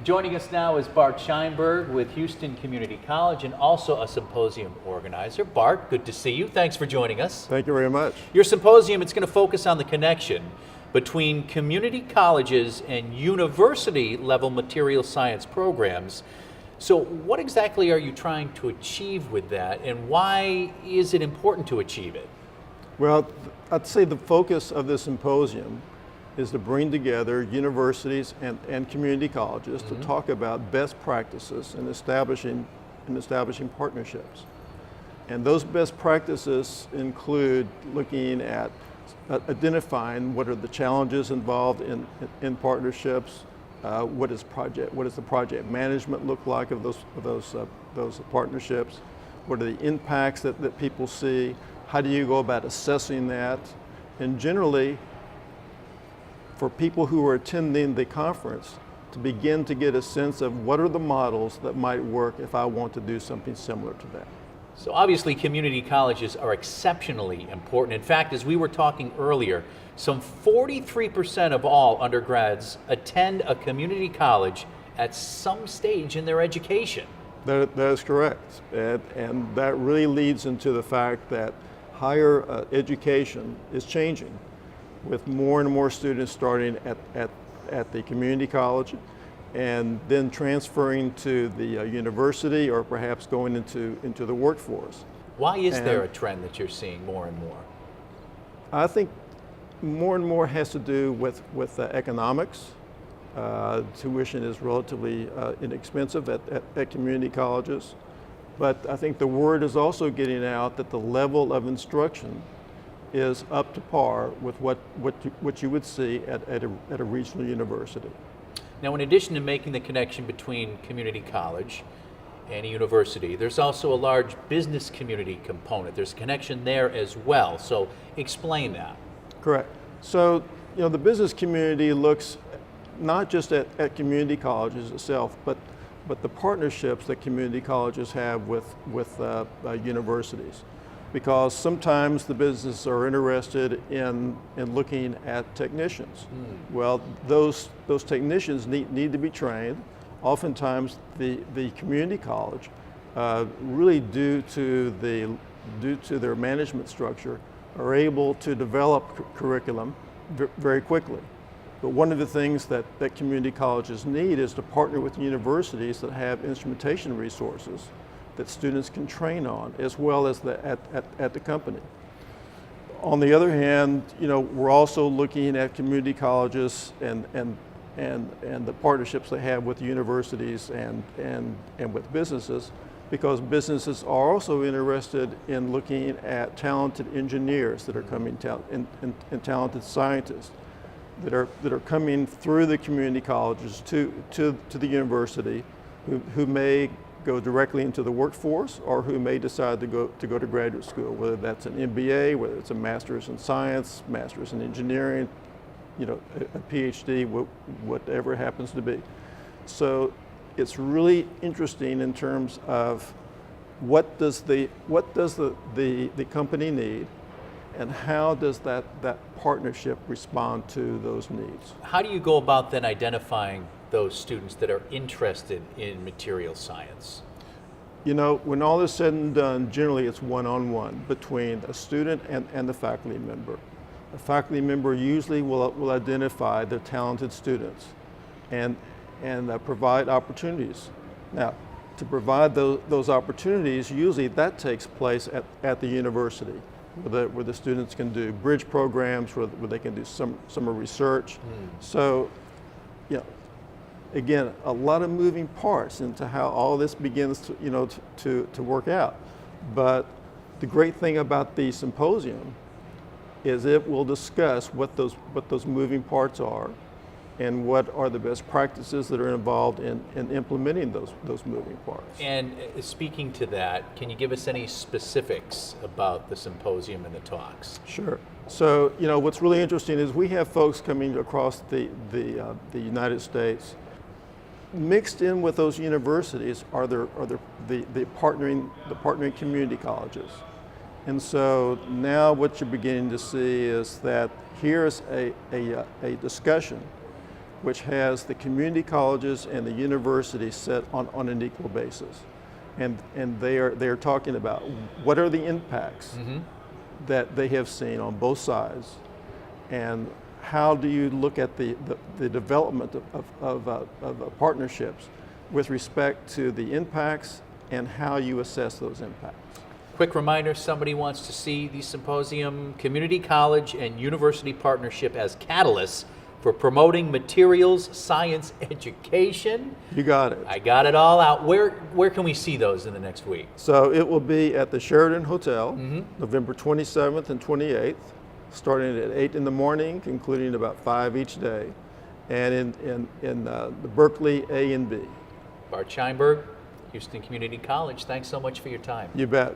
Joining us now is Bart Sheinberg with Houston Community College and also a symposium organizer. Bart, good to see you. Thanks for joining us. Thank you very much. Your symposium, it's going to focus on the connection between community colleges and university level material science programs. So what exactly are you trying to achieve with that, and why is it important to achieve it? Well, I'd say the focus of this symposium is to bring together universities and community colleges to talk about best practices in establishing partnerships. And those best practices include looking at identifying what are the challenges involved in partnerships, what does the project management look like of those partnerships, what are the impacts that people see, how do you go about assessing that, and generally, for people who are attending the conference to begin to get a sense of what are the models that might work if I want to do something similar to that. So obviously community colleges are exceptionally important. In fact, as we were talking earlier, some 43% of all undergrads attend a community college at some stage in their education. That is correct. And that really leads into the fact that higher education is changing, with more and more students starting at the community college and then transferring to the university or perhaps going into the workforce. Why is there a trend that you're seeing more and more? I think more and more has to do with economics. Tuition is relatively inexpensive at community colleges, but I think the word is also getting out that the level of instruction is up to par with what you would see at a regional university. Now, in addition to making the connection between community college and a university, there's also a large business community component. There's a connection there as well. So explain that. Correct. So, the business community looks not just at community colleges itself, but the partnerships that community colleges have with universities. Because sometimes the businesses are interested in looking at technicians. Well, those technicians need to be trained. Oftentimes, the community college, really due to their management structure, are able to develop curriculum very quickly. But one of the things that community colleges need is to partner with universities that have instrumentation resources that students can train on, as well as at the company. On the other hand, we're also looking at community colleges and the partnerships they have with universities and with businesses, because businesses are also interested in looking at talented engineers that are coming, and talented scientists that are coming through the community colleges to the university, who may go directly into the workforce, or who may decide to go to graduate school, whether that's an MBA, whether it's a master's in science, master's in engineering, a PhD, whatever it happens to be. So it's really interesting in terms of what does the company need, and how does that partnership respond to those needs. How do you go about then identifying those students that are interested in material science? When all is said and done, generally it's one-on-one between a student and the faculty member. The faculty member usually will identify the talented students and provide opportunities. Now, to provide those opportunities, usually that takes place at the university, where the students can do bridge programs, where they can do summer research. So, again, a lot of moving parts into how all this begins to work out. But the great thing about the symposium is it will discuss what those moving parts are, and what are the best practices that are involved in implementing those moving parts. And speaking to that, can you give us any specifics about the symposium and the talks? Sure. So, what's really interesting is we have folks coming across the United States. Mixed in with those universities are the partnering community colleges. And so now what you're beginning to see is that here's a discussion which has the community colleges and the universities set on an equal basis. And they are talking about what are the impacts that they have seen on both sides, and how do you look at the development of partnerships with respect to the impacts and how you assess those impacts. Quick reminder, somebody wants to see the symposium, community college and university partnership as catalysts for promoting materials science education. You got it. I got it all out. Where can we see those in the next week? So it will be at the Sheraton Hotel, November 27th and 28th, starting at 8 in the morning, concluding at about 5 each day, and in the Berkeley A and B. Bart Sheinberg, Houston Community College, thanks so much for your time. You bet.